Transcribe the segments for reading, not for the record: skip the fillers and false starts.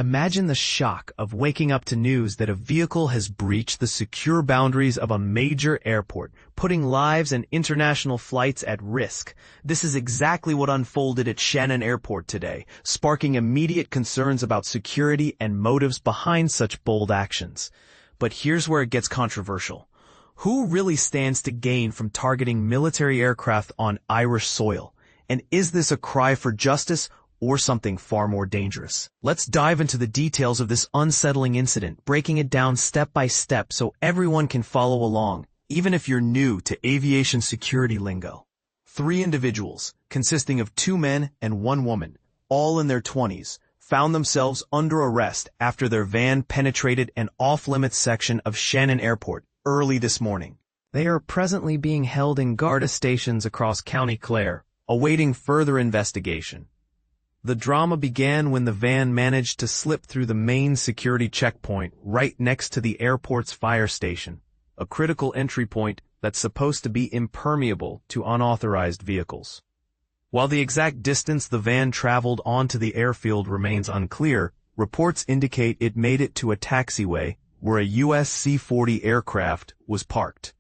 Imagine the shock of waking up to news that a vehicle has breached the secure boundaries of a major airport, putting lives and international flights at risk. This is exactly what unfolded at Shannon Airport today, sparking immediate concerns about security and motives behind such bold actions. But here's where it gets controversial. Who really stands to gain from targeting military aircraft on Irish soil? And is this a cry for justice or something far more dangerous? Let's dive into the details of this unsettling incident, breaking it down step by step so everyone can follow along, even if you're new to aviation security lingo. 3 individuals, consisting of 2 men and 1 woman, all in their 20s, found themselves under arrest after their van penetrated an off-limits section of Shannon Airport early this morning. They are presently being held in Garda stations across County Clare, awaiting further investigation. The drama began when the van managed to slip through the main security checkpoint right next to the airport's fire station, a critical entry point that's supposed to be impermeable to unauthorized vehicles. While the exact distance the van traveled onto the airfield remains unclear, reports indicate it made it to a taxiway where a US C-40 aircraft was parked.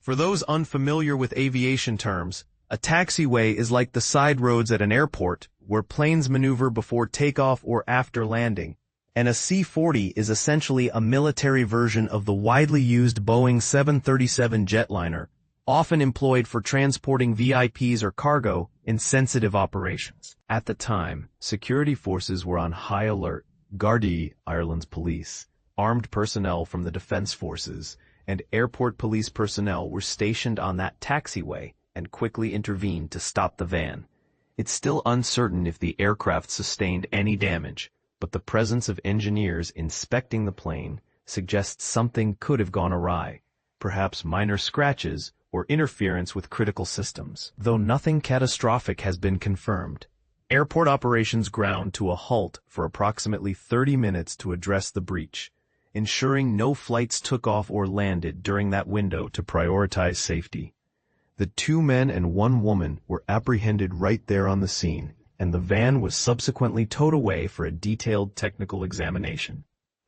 For those unfamiliar with aviation terms, a taxiway is like the side roads at an airport where planes maneuver before takeoff or after landing, and a C-40 is essentially a military version of the widely used Boeing 737 jetliner, often employed for transporting VIPs or cargo in sensitive operations. At the time, security forces were on high alert. Gardaí, Ireland's police, armed personnel from the defense forces, and airport police personnel were stationed on that taxiway and quickly intervened to stop the van. It's still uncertain if the aircraft sustained any damage, but the presence of engineers inspecting the plane suggests something could have gone awry, perhaps minor scratches or interference with critical systems. Though nothing catastrophic has been confirmed, airport operations ground to a halt for approximately 30 minutes to address the breach, ensuring no flights took off or landed during that window to prioritize safety. The 2 men and 1 woman were apprehended right there on the scene, and the van was subsequently towed away for a detailed technical examination.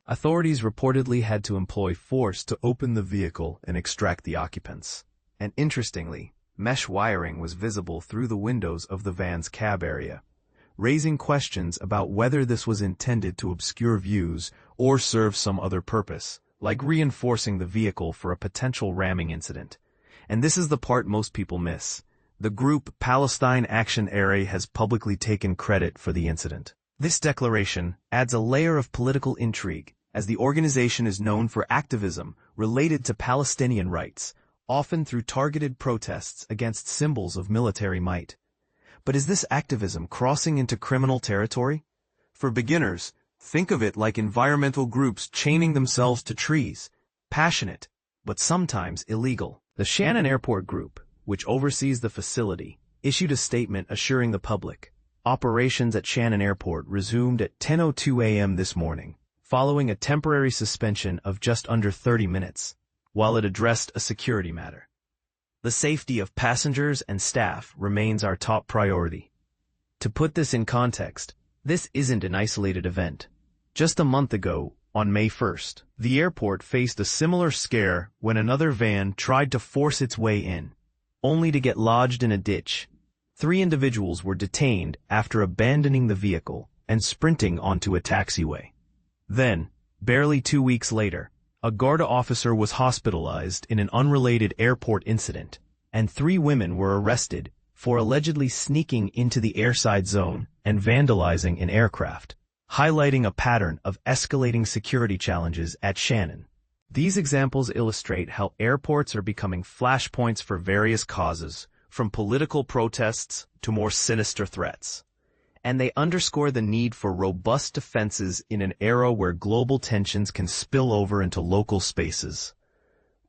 Authorities reportedly had to employ force to open the vehicle and extract the occupants. And interestingly, mesh wiring was visible through the windows of the van's cab area, raising questions about whether this was intended to obscure views or serve some other purpose, like reinforcing the vehicle for a potential ramming incident. And this is the part most people miss. The group Palestine Action Area has publicly taken credit for the incident. This declaration adds a layer of political intrigue, as the organization is known for activism related to Palestinian rights, often through targeted protests against symbols of military might. But is this activism crossing into criminal territory? For beginners, think of it like environmental groups chaining themselves to trees, passionate, but sometimes illegal. The Shannon Airport Group, which oversees the facility, issued a statement assuring the public operations at Shannon Airport resumed at 10:02 a.m. this morning, following a temporary suspension of just under 30 minutes, while it addressed a security matter. The safety of passengers and staff remains our top priority. To put this in context, this isn't an isolated event. Just a month ago, on May 1st, the airport faced a similar scare when another van tried to force its way in, only to get lodged in a ditch. 3 individuals were detained after abandoning the vehicle and sprinting onto a taxiway. Then, barely 2 weeks later, a Garda officer was hospitalized in an unrelated airport incident, and 3 women were arrested for allegedly sneaking into the airside zone and vandalizing an aircraft, highlighting a pattern of escalating security challenges at Shannon. These examples illustrate how airports are becoming flashpoints for various causes, from political protests to more sinister threats. And they underscore the need for robust defenses in an era where global tensions can spill over into local spaces.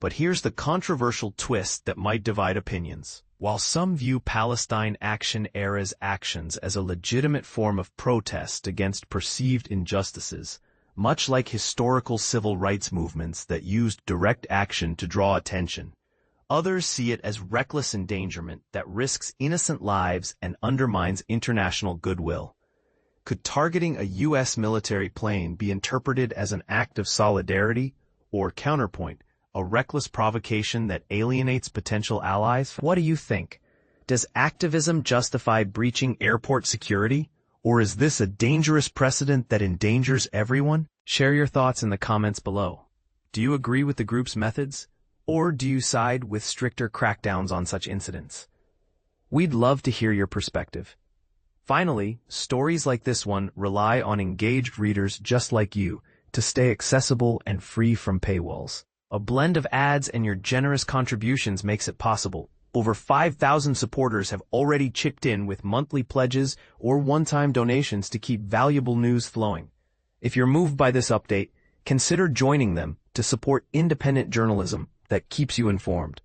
But here's the controversial twist that might divide opinions. While some view Palestine Action Era's actions as a legitimate form of protest against perceived injustices, much like historical civil rights movements that used direct action to draw attention, others see it as reckless endangerment that risks innocent lives and undermines international goodwill. Could targeting a U.S. military plane be interpreted as an act of solidarity, or counterpoint, a reckless provocation that alienates potential allies? What do you think? Does activism justify breaching airport security? Or is this a dangerous precedent that endangers everyone? Share your thoughts in the comments below. Do you agree with the group's methods? Or do you side with stricter crackdowns on such incidents? We'd love to hear your perspective. Finally, stories like this one rely on engaged readers just like you to stay accessible and free from paywalls. A blend of ads and your generous contributions makes it possible. Over 5,000 supporters have already chipped in with monthly pledges or one-time donations to keep valuable news flowing. If you're moved by this update, consider joining them to support independent journalism that keeps you informed.